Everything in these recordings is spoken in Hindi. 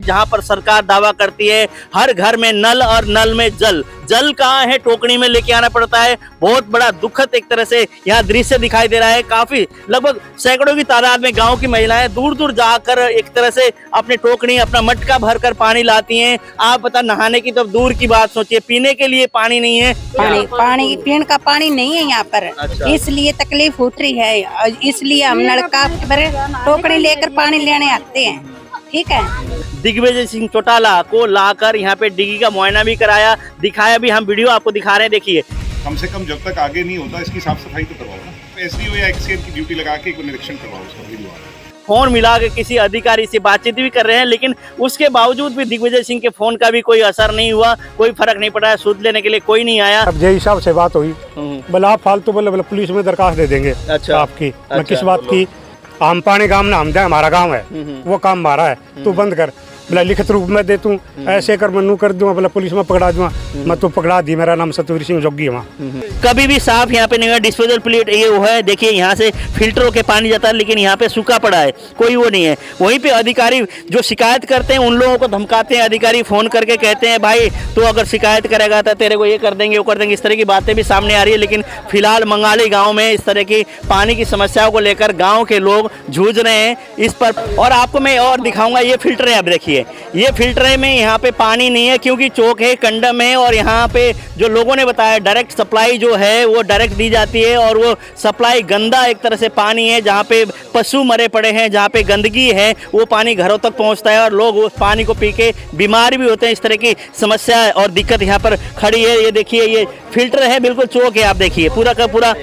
जहां पर सरकार दावा करती है हर घर में नल और नल में जल। जल कहाँ है, टोकरी में लेके आना पड़ता है। बहुत बड़ा दुखद एक तरह से यहाँ दृश्य दिखाई दे रहा है। काफी लगभग सैकड़ों की तादाद में गांव की महिलाएं दूर दूर जाकर एक तरह से अपने टोकरी, अपना मटका भरकर पानी लाती हैं। आप बता, नहाने की तो दूर की बात सोचिए, पीने के लिए पानी नहीं है। पानी पीने का पानी नहीं है यहाँ पर। अच्छा। इसलिए तकलीफ उठ रही है और इसलिए हम लड़का टोकरी लेकर पानी लेने आते हैं। ठीक है। दिग्विजय सिंह चौटाला को लाकर यहाँ पे डिग्गी का मुआयना भी कराया, दिखाया भी। हम वीडियो आपको दिखा रहे हैं, देखिए। कम से कम जब तक आगे नहीं होता इसकी साफ सफाई तो करवाओ ना। एसडीओ या एक्सीएम की ड्यूटी लगा के निरीक्षण करवाओ उसका। फोन मिला के किसी अधिकारी से बातचीत भी कर रहे हैं, लेकिन उसके बावजूद भी दिग्विजय सिंह के फोन का भी कोई असर नहीं हुआ, कोई फर्क नहीं पड़ा। सूद लेने के लिए कोई नहीं आया। अब जय हिसाब से बात हुई, बोले आप फालतू बोले पुलिस में दरखास्त दे देंगे। अच्छा। आपकी मैं किस बात की? हम पानी गांव ना हम जाए, हमारा गांव है, वो काम हमारा है, तू बंद कर। बोला लिखित रूप में दे तू, ऐसे कर मैं नू कर दूंगा, बोला पुलिस में पकड़ा दूंगा। मैं तो पकड़ा दी, मेरा नाम सतवीर सिंह जोगी है वहाँ। कभी भी साफ यहाँ पे नहीं है। डिस्पोजल प्लेट ये वो है, देखिए यहाँ से फिल्टर होके पानी जाता है, लेकिन यहाँ पे सूखा पड़ा है, कोई वो नहीं है। वहीं पे अधिकारी जो शिकायत करते हैं उन लोगों को धमकाते हैं। अधिकारी फोन करके कहते हैं भाई तो अगर शिकायत करेगा तो तेरे को ये कर देंगे, वो कर देंगे। इस तरह की बातें भी सामने आ रही है। लेकिन फिलहाल मंगाली गाँव में इस तरह की पानी की समस्याओं को लेकर गाँव के लोग जूझ रहे हैं इस पर। और आपको मैं और दिखाऊंगा, ये फिल्टर है, आप देखिए ये फिल्टर में यहाँ पे पानी नहीं है क्योंकि चौक है, कंडम है। और यहाँ पे जो लोगों ने बताया डायरेक्ट सप्लाई जो है वो डायरेक्ट दी जाती है, और वो सप्लाई गंदा एक तरह से पानी है। जहाँ पे पशु मरे पड़े हैं, जहाँ पे गंदगी है, वो पानी घरों तक पहुँचता है और लोग उस पानी को पी के बीमार भी होते हैं। इस तरह की समस्या और दिक्कत यहाँ पर खड़ी है। ये देखिए, ये फिल्टर है, बिल्कुल चौक है, आप देखिए पूरा का पूरा।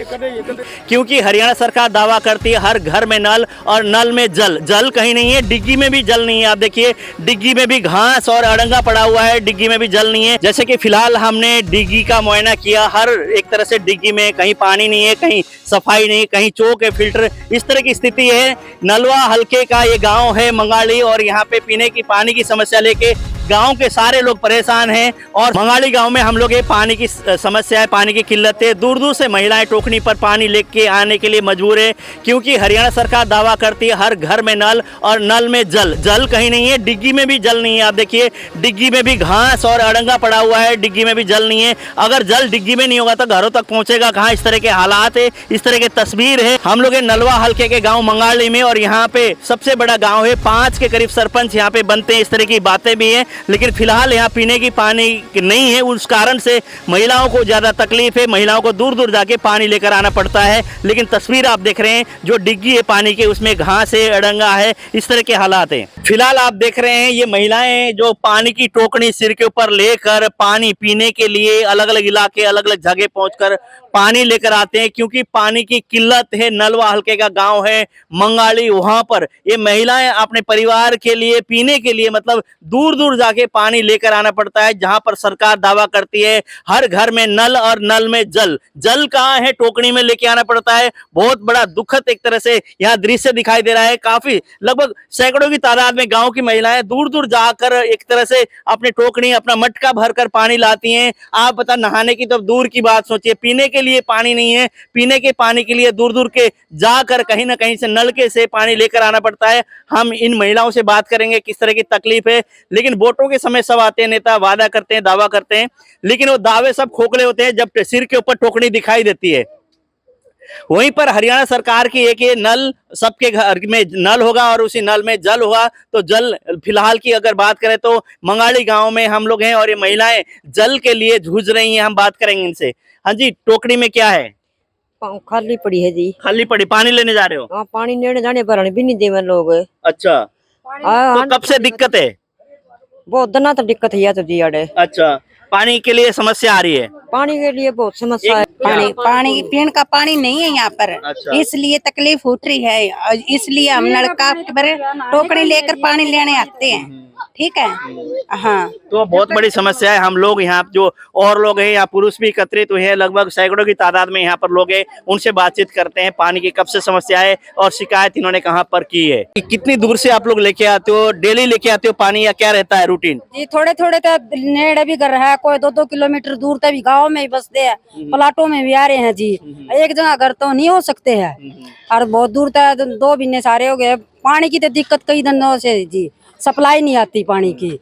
क्योंकि हरियाणा सरकार दावा करती है हर घर में नल और नल में जल। जल कहीं नहीं है, डिग्गी में भी जल नहीं है। आप देखिए डिग्गी में भी घास और अड़ंगा पड़ा हुआ है, डिग्गी में भी जल नहीं है। जैसे कि फिलहाल हमने डिग्गी का मुआयना किया, हर एक तरह से डिग्गी में कहीं पानी नहीं है, कहीं सफाई नहीं, कहीं चौक है, फिल्टर, इस तरह की स्थिति है। नलवा हल्के का ये गांव है मंगाली, और यहाँ पे पीने की पानी की समस्या लेके गांव के सारे लोग परेशान हैं। और मंगाली गांव में हम लोग ये पानी की समस्या है, पानी की किल्लत है। दूर दूर से महिलाएं टोकनी पर पानी लेके आने के लिए मजबूर है, क्योंकि हरियाणा सरकार दावा करती है हर घर में नल और नल में जल। जल कहीं नहीं है, डिग्गी में भी जल नहीं है। आप देखिए डिग्गी में भी घास और अड़ंगा पड़ा हुआ है, डिग्गी में भी जल नहीं है। अगर जल डिग्गी में नहीं होगा तो घरों तक पहुंचेगा कहाँ? इस तरह के हालात है, इस तरह की तस्वीर है। हम लोग नलवा हल्के के गाँव मंगाली में, और यहाँ पे सबसे बड़ा गाँव है, 5 के करीब सरपंच यहाँ पे बनते हैं। इस तरह की बातें भी है, लेकिन फिलहाल यहाँ पीने की पानी नहीं है। उस कारण से महिलाओं को ज्यादा तकलीफ है, महिलाओं को दूर दूर जाके पानी लेकर आना पड़ता है। लेकिन तस्वीर आप देख रहे हैं जो डिग्गी है पानी के, उसमें घास है, अड़ंगा है, इस तरह के हालात हैं। फिलहाल आप देख रहे हैं ये महिलाएं जो पानी की टोकनी सिर के ऊपर लेकर पानी पीने के लिए अलग अलग इलाके, अलग अलग जगह पहुंचकर पानी लेकर आते हैं, क्योंकि पानी की किल्लत है। नलवा हल्के का गांव है मंगाली, वहां पर ये महिलाएं अपने परिवार के लिए पीने के लिए मतलब दूर दूर जाके पानी लेकर आना पड़ता है, जहां पर सरकार दावा करती है हर घर में नल और नल में जल। जल कहाँ है, टोकरी में लेके आना पड़ता है। बहुत बड़ा दुखद एक तरह से यहाँ दृश्य दिखाई दे रहा है। काफी लगभग सैकड़ों की तादाद में गांव की महिलाएं दूर दूर जाकर एक तरह से अपने टोकरी, अपना मटका भरकर पानी लाती हैं। आप बता, नहाने की तो दूर की बात सोचिए, पीने के लिए पानी नहीं है। पीने के पानी के लिए दूर दूर के जाकर कहीं ना कहीं से नलके से पानी लेकर आना पड़ता है। हम इन महिलाओं से बात करेंगे किस तरह की तकलीफ है। लेकिन वोटों के समय सब आते हैं, नेता वादा करते हैं, दावा करते हैं, लेकिन वो दावे सब खोखले होते हैं जब सिर के ऊपर टोकनी दिखाई देती है। वहीं पर हरियाणा सरकार की एक ये नल, सबके घर में नल होगा और उसी नल में जल होगा। तो जल फिलहाल की अगर बात करें तो मंगाली गांव में हम लोग हैं और ये महिलाएं जल के लिए जूझ रही हैं। हम बात करेंगे इनसे। हाँ जी, टोकरी में क्या है? खाली पड़ी है जी। खाली पड़ी, पानी लेने जा रहे हो? हाँ, पानी लेने जाने पर भी नहीं देवन लोग। अच्छा, तो कब से दिक्कत है? बहुत दिनों तक दिक्कत है तो जी अड़े। अच्छा, पानी के लिए समस्या आ रही है? पानी के लिए बहुत समस्या है। पानी पीने का पानी नहीं है यहाँ पर। अच्छा। इसलिए तकलीफ उठ रही है और इसलिए हम लड़का टोकरी लेकर पानी लेने आते हैं। ठीक है। हाँ, तो बहुत बड़ी समस्या है। हम लोग यहाँ जो और लोग हैं, यहाँ पुरुष भी एकत्रित हुए हैं, लगभग सैकड़ों की तादाद में यहाँ पर लोग हैं। उनसे बातचीत करते हैं, पानी की कब से समस्या है और शिकायत इन्होंने कहाँ पर की है। कितनी दूर से आप लोग लेके आते हो? डेली लेके आते हो पानी या क्या रहता है रूटीन? जी थोड़े थोड़े तो नेड़े भी कर रहा है, कोई 2-2 किलोमीटर दूर तक भी गाँव में ही बसते हैं, प्लाटों में भी आ रहे हैं जी। एक जगह घर तो नहीं हो सकते हैं और बहुत दूर तक 2 महीने सारे हो गए। पानी की तो दिक्कत कई दिनों से जी, सप्लाई नहीं आती पानी की।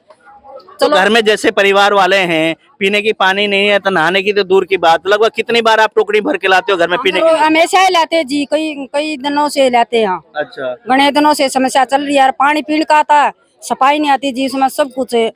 तो घर में जैसे परिवार वाले हैं, पीने की पानी नहीं है तो नहाने की तो दूर की बात, लगभग कितनी बार आप टोकरी भर के लाते हो घर में पीने तो की? हमेशा ही लाते हैं जी, कई दिनों से लाते हैं। अच्छा। घने दिनों से समस्या चल रही है यार, पानी पीने का आता है, सफाई नहीं आती जी, उसमें सब कुछ है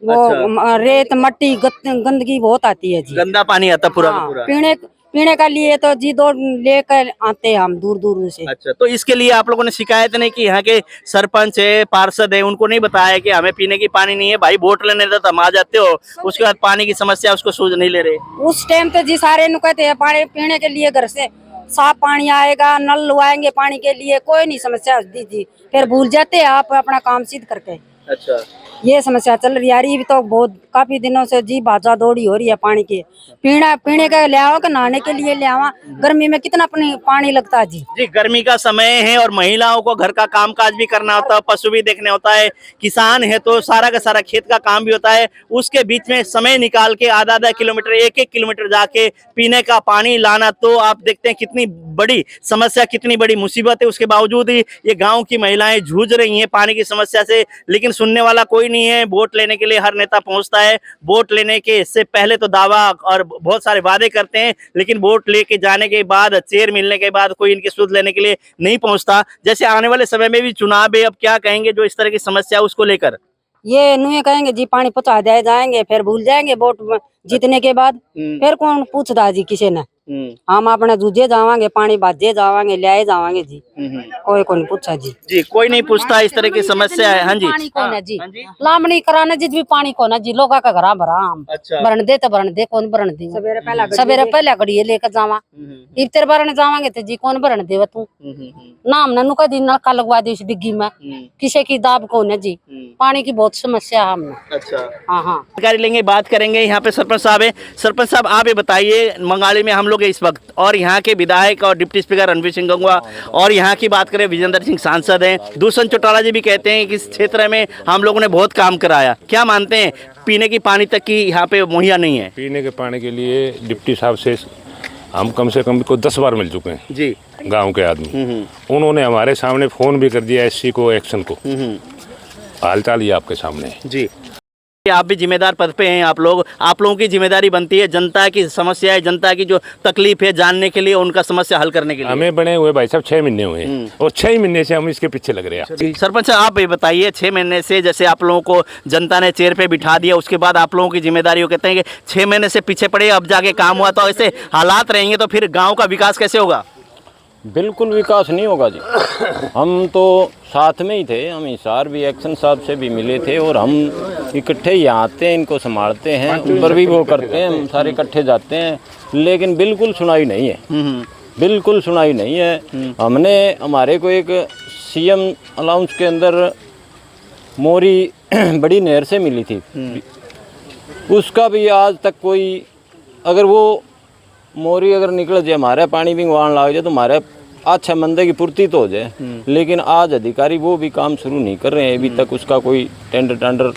वो रेत मट्टी गंदगी बहुत आती है जी। गंदा पानी आता पूरा का हाँ, पूरा। पीने का लिए तो जी दो लेकर आते हैं हम दूर दूर से। अच्छा, तो इसके लिए आप लोगों ने शिकायत नहीं की? यहाँ के सरपंच है, पार्षद है, उनको नहीं बताया कि हमें पीने की पानी नहीं है भाई, वोट लेने तो तुम आ जाते हो, उसके बाद पानी की समस्या उसको सूझ नहीं ले रहे? उस टाइम तो जी सारे नु कहते हैं पानी पीने के लिए घर से साफ पानी आएगा, नल लुआएंगे पानी के लिए, कोई नहीं समस्या दी जी, फिर भूल जाते हैं आप अपना काम सिद्ध करके। अच्छा। ये समस्या चल रही है यार, ये भी तो बहुत काफी दिनों से जी भाजा दौड़ी हो रही है पानी की। पीने का ले आओ कि नहाने के लिए ले आओ, गर्मी में कितना पानी लगता है जी। जी, गर्मी का समय है और महिलाओं को घर का कामकाज भी करना होता है, पशु भी देखने होता है, किसान है तो सारा का सारा खेत का काम भी होता है, उसके बीच में समय निकाल के आधा किलोमीटर 1 किलोमीटर जाके पीने का पानी लाना, तो आप देखते हैं कितनी बड़ी समस्या, कितनी बड़ी मुसीबत है। उसके बावजूद ही ये गाँव की महिलाएं जूझ रही हैं पानी की समस्या से, लेकिन सुनने वाला कोई नहीं है। वोट लेने के लिए हर नेता पहुंचता है, वोट लेने के इससे पहले तो दावा और बहुत सारे वादे करते हैं, लेकिन वोट लेके जाने के बाद, चेयर मिलने के बाद कोई इनकी सुध लेने के लिए नहीं पहुंचता। जैसे आने वाले समय में भी चुनाव है, अब क्या कहेंगे जो इस तरह की समस्या उसको लेकर? ये नुए कहेंगे जी पानी पहुंचा दे जाएंगे, फिर भूल जाएंगे वोट जीतने के बाद, फिर कौन पूछता जी किसी ने। हम अपने दूजे जावांगे, पानी बाजे जावांगे, ले जावांगे जी, कोई कौन पूछा जी। जी, कोई नहीं पूछता, इस तरह की समस्या है। हाँ जी, पानी कौन है जी, लामनी कराना जी भी पानी कौन है जी, लोगा का घरा भरा हम। अच्छा। भरण दे तो भरण दे, कौन भरण दे? सवेरे पहले घड़िए लेकर जावा, इफ्तार भरण जावांगे तो जी कौन भरण दे तू? नाम ननु का दिन नलका लगवा दी डिग्गी में, किसी की दाब कौन है जी। पानी की बहुत समस्या है हमने। अच्छा। हाँ हाँ, जानकारी लेंगे, बात करेंगे। यहाँ पे सरपंच साहब है। सरपंच साहब, आप ये बताइए, मंगाली में हम लोग इस वक्त, और यहाँ के विधायक और डिप्टी स्पीकर रणवीर सिंह गंगवा, और यहाँ की बात करें विजेंद्र सिंह सांसद हैं, दूषण चौटाला जी भी कहते हैं कि इस क्षेत्र में हम लोगों ने बहुत काम कराया। क्या मानते हैं, पीने की पानी तक की यहाँ पे मुहैया नहीं है? पीने के पानी के लिए डिप्टी साहब से हम कम से कम को 10 बार मिल चुके हैं जी, गांव के आदमी। उन्होंने हमारे सामने फोन भी कर दिया एससी को, एक्शन को। हालचाल ये आपके सामने है जी। आप भी जिम्मेदार पद पे हैं, आप लोगों की जिम्मेदारी बनती है जनता की समस्या है, जनता की जो तकलीफ है जानने के लिए, उनका समस्या हल करने के लिए। हमें बने हुए भाई साहब 6 महीने हुए हैं, और 6 महीने से हम इसके पीछे लग रहे हैं। सरपंच साहब, आप ये बताइए, 6 महीने से जैसे आप लोगों को जनता ने चेयर पे बिठा दिया, उसके बाद आप लोगों की जिम्मेदारी, कहते हैं कि 6 महीने से पीछे पड़े, अब जाके काम हुआ, तो ऐसे हालात रहेंगे तो फिर गाँव का विकास कैसे होगा? बिल्कुल विकास नहीं होगा जी। हम तो साथ में ही थे, हम हिसार भी एक्शन साहब से भी मिले थे, और हम इकट्ठे यहाँ आते हैं, इनको संभालते हैं, ऊपर भी वो करते हैं, हम सारे इकट्ठे जाते हैं, लेकिन बिल्कुल सुनाई नहीं है, बिल्कुल सुनाई नहीं है। हमने, हमारे को एक सीएम अलाउंस के अंदर मोरी बड़ी नहर से मिली थी, उसका भी आज तक कोई, अगर वो मोरी अगर निकल जाए, हमारे पानी भी वहाँ लग जाए तो हमारे अच्छा मंदे की पूर्ति तो हो जाए, लेकिन आज अधिकारी वो भी काम शुरू नहीं कर रहे हैं, अभी तक उसका कोई टेंडर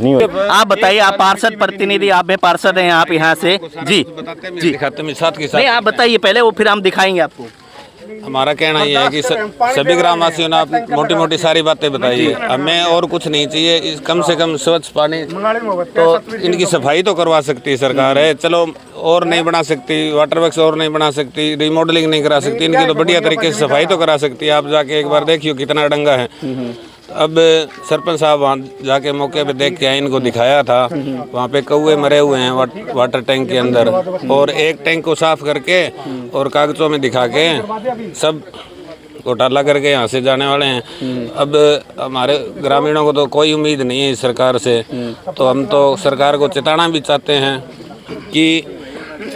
नहीं हो। आप बताइए, आप पार्षद प्रतिनिधि, आप में पार्षद हैं, आप यहाँ से जी जी, नहीं आप बताइए पहले, वो फिर हम दिखाएंगे आपको। हमारा कहना ये है कि सभी ग्रामवासियों ने आप मोटी मोटी सारी बातें बताई है, हमें और कुछ नहीं चाहिए, कम से कम स्वच्छ पानी, तो इनकी सफाई तो करवा सकती है सरकार है, चलो और नहीं बना सकती, वाटर वर्क्स और नहीं बना सकती, रिमॉडलिंग नहीं करा सकती, इनकी तो बढ़िया तरीके से सफाई तो करा सकती है। आप जाके एक बार देखियो कितना डंगा है। अब सरपंच साहब वहाँ जाके मौके पे देख के आए, इनको दिखाया था, वहाँ पे कौवे मरे हुए हैं वाटर टैंक के अंदर, और एक टैंक को साफ करके और कागजों में दिखा के सब घोटाला करके यहाँ से जाने वाले हैं। अब हमारे ग्रामीणों को तो कोई उम्मीद नहीं है इस सरकार से, तो हम तो सरकार को चेताना भी चाहते हैं कि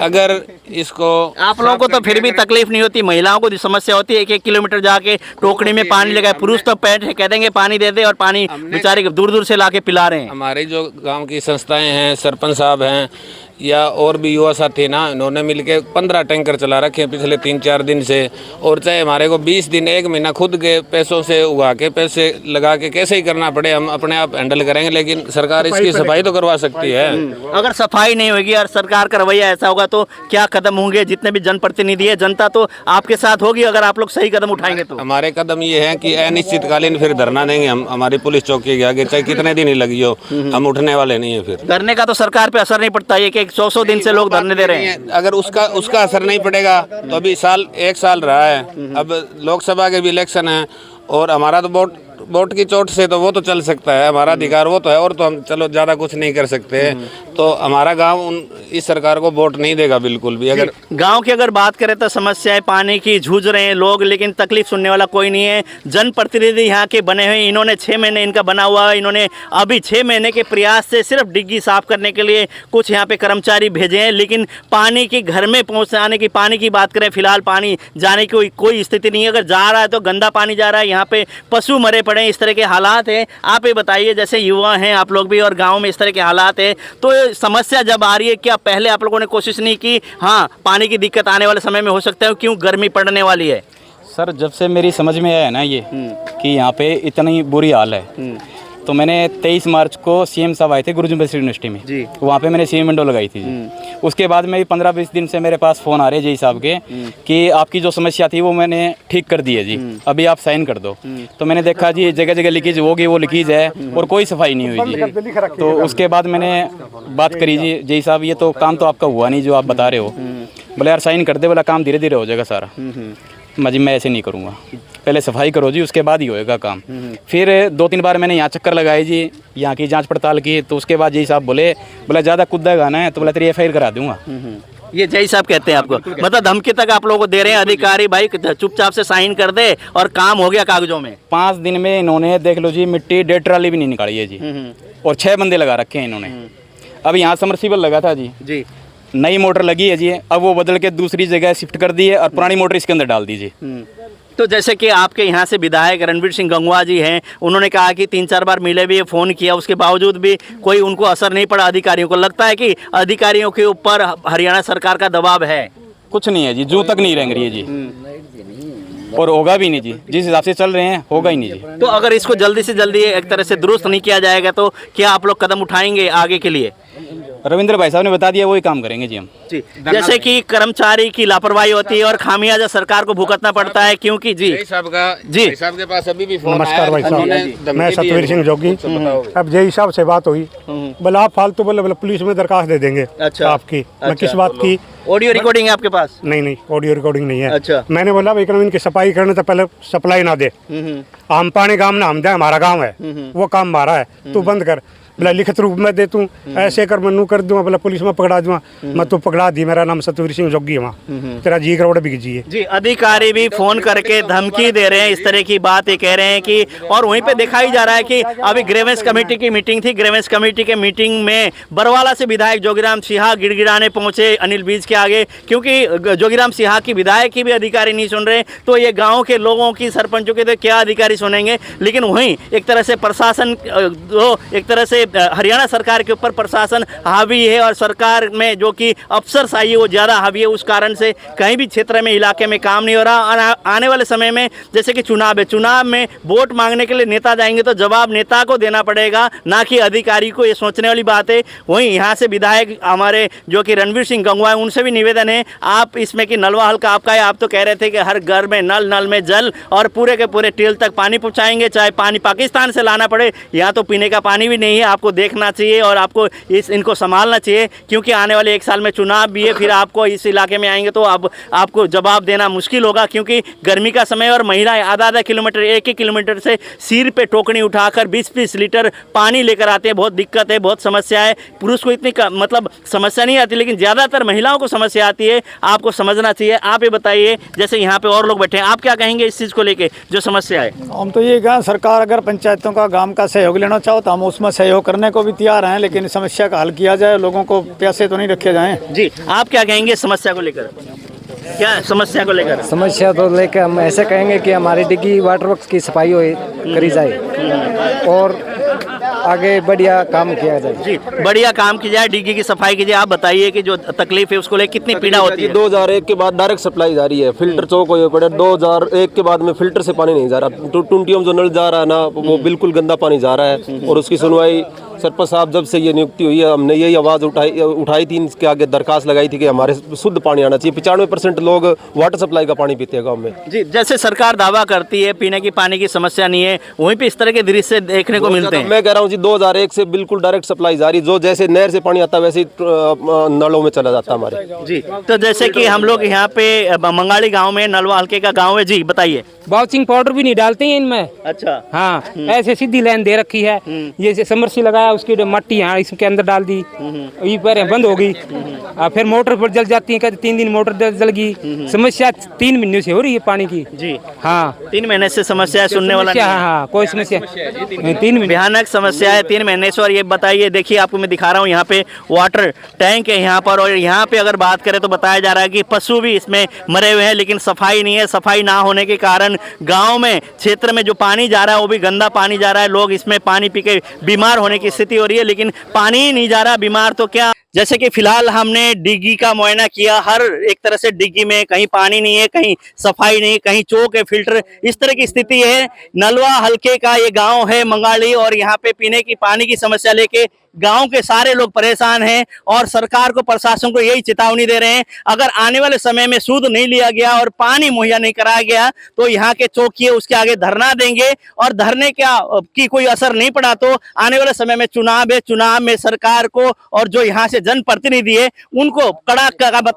अगर इसको, आप लोगों को तो फिर भी तकलीफ नहीं होती, महिलाओं को जो समस्या होती है 1 किलोमीटर जाके टोकरी में पानी लगाए, पुरुष तो पैट कह देंगे पानी दे दे, और पानी बेचारे दूर दूर से लाके पिला रहे हैं। हमारी जो गांव की संस्थाएं हैं, सरपंच साहब हैं या और भी युवा साथी ना, इन्होंने मिलके 15 टैंकर चला रखे हैं पिछले 3-4 दिन से, और चाहे हमारे को 20 दिन 1 महीना खुद के पैसों से उगा के पैसे लगा के कैसे ही करना पड़े, हम अपने आप हैंडल करेंगे, लेकिन सरकार इसकी सफाई तो करवा सकती है। अगर सफाई नहीं होगी और सरकार का रवैया ऐसा होगा तो क्या कदम होंगे, जितने भी जनप्रतिनिधि है, जनता तो आपके साथ होगी अगर आप लोग सही कदम उठाएंगे तो। हमारे कदम ये है कि अनिश्चितकालीन फिर धरना देंगे हम हमारी पुलिस चौकी के आगे, चाहे कितने दिन ही लगी हो, हम उठने वाले नहीं है। फिर धरने का तो सरकार पे असर नहीं पड़ता है कि 100 दिन से लोग धरने दे रहे हैं। अगर उसका असर नहीं पड़ेगा तो अभी एक साल रहा है, अब लोकसभा के भी इलेक्शन है और हमारा तो वोट की चोट से तो वो तो चल सकता है, हमारा अधिकार वो तो है, और तो हम चलो ज़्यादा कुछ नहीं कर सकते। तो हमारा गांव इस सरकार को वोट नहीं देगा बिल्कुल भी। अगर गांव की अगर बात करें तो समस्याएं पानी की जूझ रहे हैं लोग, लेकिन तकलीफ सुनने वाला कोई नहीं है। जनप्रतिनिधि यहाँ के बने हुए, इन्होंने 6 महीने इनका बना हुआ है, इन्होंने अभी 6 महीने के प्रयास से सिर्फ डिग्गी साफ करने के लिए कुछ यहाँ पे कर्मचारी भेजे हैं, लेकिन पानी की घर में पहुँचाने की, पानी की बात करें फिलहाल पानी जाने की कोई स्थिति नहीं है। अगर जा रहा है तो गंदा पानी जा रहा है, यहाँ पे पशु मरे पड़े हैं, इस तरह के हालात हैं। आप ये बताइए, जैसे युवा हैं आप लोग भी और गांव में इस तरह के हालात हैं, तो समस्या जब आ रही है, क्या पहले आप लोगों ने कोशिश नहीं की, हाँ पानी की दिक्कत आने वाले समय में हो सकता है, क्यों गर्मी पड़ने वाली है? सर जब से मेरी समझ में आया है ना ये कि यहाँ पे इतनी बुरी हाल है, तो मैंने 23 मार्च को सीएम साहब आए थे गुरुजी यूनिवर्सिटी में जी, वहाँ पे मैंने सीएम विंडो लगाई थी जी। उसके बाद में 15-20 दिन से मेरे पास फ़ोन आ रहे जी साहब के कि आपकी जो समस्या थी वो मैंने ठीक कर दी है जी, अभी आप साइन कर दो। तो मैंने देखा जी जगह जगह लीकेज होगी, वो लीकेज है और कोई सफाई नहीं हुई जी। तो उसके बाद मैंने बात करी जी साहब ये तो काम तो आपका हुआ नहीं जो आप बता रहे हो। बोले यार साइन कर दे, बोला काम धीरे धीरे हो जाएगा सारा। मैं ऐसे नहीं करूँगा, पहले सफाई करो जी, उसके बाद ही होएगा काम। फिर 2-3 बार मैंने यहाँ चक्कर लगाए जी, यहाँ की जांच पड़ताल की, तो उसके बाद जी साहब बोला ज़्यादा कुद्दा गाना है तो बोला तेरी FIR करा दूंगा। ये जय साहब कहते हैं आपको, मतलब धमकी तक आप लोगों को दे रहे हैं अधिकारी, भाई चुपचाप से साइन कर दे और काम हो गया कागजों में। 5 दिन में इन्होंने देख लो जी मिट्टी 1.5 ट्राली भी नहीं निकाली है जी, और 6 बंदे लगा रखे हैं इन्होंने। अब यहाँ समरसीबल लगा था जी, नई मोटर लगी है जी, अब वो बदल के दूसरी जगह शिफ्ट कर दी है और पुरानी मोटर इसके अंदर डाल दी जी। तो जैसे कि आपके यहाँ से विधायक रणवीर सिंह गंगवा जी हैं, उन्होंने कहा कि 3-4 बार मिले भी, फ़ोन किया, उसके बावजूद भी कोई उनको असर नहीं पड़ा। अधिकारियों को लगता है कि अधिकारियों के ऊपर हरियाणा सरकार का दबाव है। कुछ नहीं है जी, जू तक नहीं रेंग रही है जी, और होगा भी नहीं जी, जिस हिसाब से चल रहे हैं होगा ही नहीं जी। तो अगर इसको जल्दी से जल्दी एक तरह से दुरुस्त नहीं किया जाएगा तो क्या आप लोग कदम उठाएंगे आगे के लिए? रविंद्र भाई साहब ने बता दिया, वही काम करेंगे जी हम जी। जैसे कि कर्मचारी की लापरवाही होती है और खामियाजा सरकार को भुगतना पड़ता है, क्योंकि जी साहब के पास अभी भी फोन नमस्कार भाई साहब, मैं सतवीर सिंह जोगी। अब जय साहब से बात हुई, बोले आप फालतू बोले पुलिस में दरखास्त दे देंगे। अच्छा आपकी मैं किस बात की? ऑडियो रिकॉर्डिंग है आपके पास? नहीं ऑडियो रिकॉर्डिंग नहीं है। अच्छा। मैंने बोला भाई इनकी सफाई करने तो पहले सप्लाई ना दे, आम पानी गाँव ना हम दे, हमारा गाँव है, वो काम हमारा है, तू बंद कर। बोला लिखित रूप में दे तू, ऐसे कर मैं कर दूंगा, बोला पुलिस में पकड़ा दूंगा। मैं तो पकड़ा दी, मेरा नाम सतवीर सिंह जोगी है, वहाँ तेरा जी करोड़ बिक जी है जी। अधिकारी भी फोन करके धमकी दे रहे हैं, इस तरह की बात ये कह रहे हैं कि, और वहीं पे दिखाई जा रहा है कि अभी ग्रीवेंस कमेटी की मीटिंग थी, ग्रीवेंस कमेटी के मीटिंग में बरवाला से विधायक जोगीराम सिंहा गिड़गिड़ाने पहुंचे अनिल बीज के आगे, क्योंकि जोगीराम सिंहा की विधायक की भी अधिकारी नहीं सुन रहे, तो ये गाँव के लोगों की, सरपंचों के तो क्या अधिकारी सुनेंगे। लेकिन वहीं एक तरह से प्रशासन, एक तरह से हरियाणा सरकार के ऊपर प्रशासन हावी है और सरकार में जो कि अफसरशाही है वो ज़्यादा हावी है, उस कारण से कहीं भी क्षेत्र में, इलाके में काम नहीं हो रहा। आने वाले समय में जैसे कि चुनाव है, चुनाव में वोट मांगने के लिए नेता जाएंगे तो जवाब नेता को देना पड़ेगा, ना कि अधिकारी को। ये सोचने वाली बात है। वहीं यहाँ से विधायक हमारे जो कि रणवीर सिंह गंगवा है, उनसे भी निवेदन है, आप इसमें कि नलवा हल्का आपका है, आप तो कह रहे थे कि हर घर में नल में जल और पूरे के पूरे टेल तक पानी पहुँचाएंगे, चाहे पानी पाकिस्तान से लाना पड़े। यहाँ तो पीने का पानी भी नहीं है, आपको देखना चाहिए और आपको इनको संभालना चाहिए, क्योंकि आने वाले 1 साल में चुनाव भी है। फिर आपको इस इलाके में आएंगे तो अब आपको जवाब देना मुश्किल होगा, क्योंकि गर्मी का समय और महिलाएं आधा किलोमीटर, 1 किलोमीटर से सिर पे टोकनी उठाकर 20-20 लीटर पानी लेकर आते हैं। बहुत दिक्कत है, बहुत समस्या है। पुरुष को इतनी मतलब समस्या नहीं आती, लेकिन ज़्यादातर महिलाओं को समस्या आती है, आपको समझना चाहिए। आप ये बताइए, जैसे यहाँ पे और लोग बैठे हैं, आप क्या कहेंगे इस चीज़ को लेके जो समस्या है? हम तो ये कहें, सरकार अगर पंचायतों का गांव का सहयोग लेना चाहो तो हम उसमें सहयोग करने को भी तैयार हैं, लेकिन समस्या का हल किया जाए, लोगों को प्यासे तो नहीं रखे जाएं। जी, आप क्या कहेंगे समस्या को लेकर? क्या समस्या को लेकर? समस्या तो लेकर हम ऐसे कहेंगे कि हमारी डिग्गी वाटर वर्क्स की सफाई करी जाए और आगे बढ़िया काम किया जाए। जी, बढ़िया काम की जाए, डिग्गी की सफाई कीजिए। आप बताइए कि जो तकलीफ है उसको लेकर कितनी पीड़ा होती है? 2001 के बाद डायरेक्ट सप्लाई जा रही है, फिल्टर चौक हुए पड़े। 2001 के बाद में फिल्टर से पानी नहीं जा रहा, टुंटियों में जो नल जा रहा है ना, वो बिल्कुल गंदा पानी जा रहा है और उसकी सुनवाई सरपंच साहब जब से ये नियुक्ति हुई है हमने यही आवाज़ उठाई थी, इसके आगे दरखास्त लगाई थी कि हमारे शुद्ध पानी आना चाहिए। 95% लोग वाटर सप्लाई का पानी पीते हैं गाँव में। जी, जैसे सरकार दावा करती है पीने की पानी की समस्या नहीं है, वहीं पे इस तरह के दृश्य देखने को मिलते हैं। मैं कह रहा हूँ जी 2001 से बिल्कुल डायरेक्ट सप्लाई जारी, जो जैसे नहर से पानी आता है वैसे नलों में चला जाता है हमारे। जी, तो जैसे कि हम लोग यहाँ पे मंगाड़ी गांव में, नलवा हल्के का गांव है जी, बताइए। बाउचिंग पाउडर भी नहीं डालते हैं इनमें। अच्छा। हाँ, ऐसे सीधी लाइन दे रखी है, ये समरसी लगाया, उसकी मट्टी यहाँ इसके अंदर डाल दी, ये पर बंद हो गई, फिर मोटर पर जल जाती है, कहते 3 दिन मोटर जल गई। समस्या 3 महीने से हो रही है पानी की। जी हाँ, 3 महीने से समस्या है, सुनने वाला नहीं। हाँ, कोई समस्या 3 महीने भयानक समस्या है 3 महीने से। और ये बताइए, देखिए आपको मैं दिखा रहा हूँ, यहाँ पे वाटर टैंक है यहाँ पर, और यहाँ पे अगर बात करें तो बताया जा रहा है कि पशु भी इसमें मरे हुए हैं, लेकिन सफाई नहीं है। सफाई ना होने के कारण गांव में, क्षेत्र में जो पानी जा रहा है वो भी गंदा पानी जा रहा है। लोग इसमें पानी पी के बीमार होने की स्थिति हो रही है, लेकिन पानी ही नहीं जा रहा, बीमार तो क्या। जैसे कि फिलहाल हमने डिग्गी का मुआयना किया, हर एक तरह से डिग्गी में कहीं पानी नहीं है, कहीं सफाई नहीं, कहीं चौक है, फिल्टर, इस तरह की स्थिति है। नलवा हल्के का ये गांव है मंगाड़ी, और यहाँ पे पीने की पानी की समस्या लेके गांव के सारे लोग परेशान हैं, और सरकार को, प्रशासन को यही चेतावनी दे रहे हैं, अगर आने वाले समय में सूद नहीं लिया गया और पानी मुहैया नहीं कराया गया तो यहाँ के चौकिए उसके आगे धरना देंगे, और धरने की कोई असर नहीं पड़ा तो आने वाले समय में चुनाव है, चुनाव में सरकार को और जो यहाँ से जनप्रतिनिधि है उनको कड़ा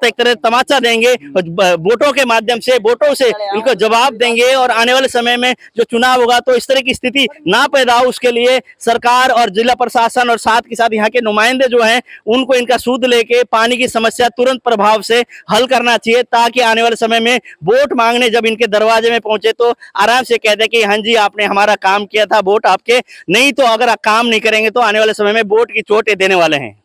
एक तरह तमाचा देंगे, वोटों के माध्यम से, वोटों से उनको जवाब देंगे, और आने वाले समय में जो चुनाव होगा तो इस तरह की स्थिति ना पैदा हो, उसके लिए सरकार और जिला प्रशासन और साथ के साथ यहाँ के नुमाइंदे जो हैं उनको इनका सूद लेके पानी की समस्या तुरंत प्रभाव से हल करना चाहिए, ताकि आने वाले समय में वोट मांगने जब इनके दरवाजे में पहुंचे तो आराम से कह दे कि हाँ जी आपने हमारा काम किया था, वोट आपके। नहीं तो अगर काम नहीं करेंगे तो आने वाले समय में वोट की चोटें देने वाले हैं।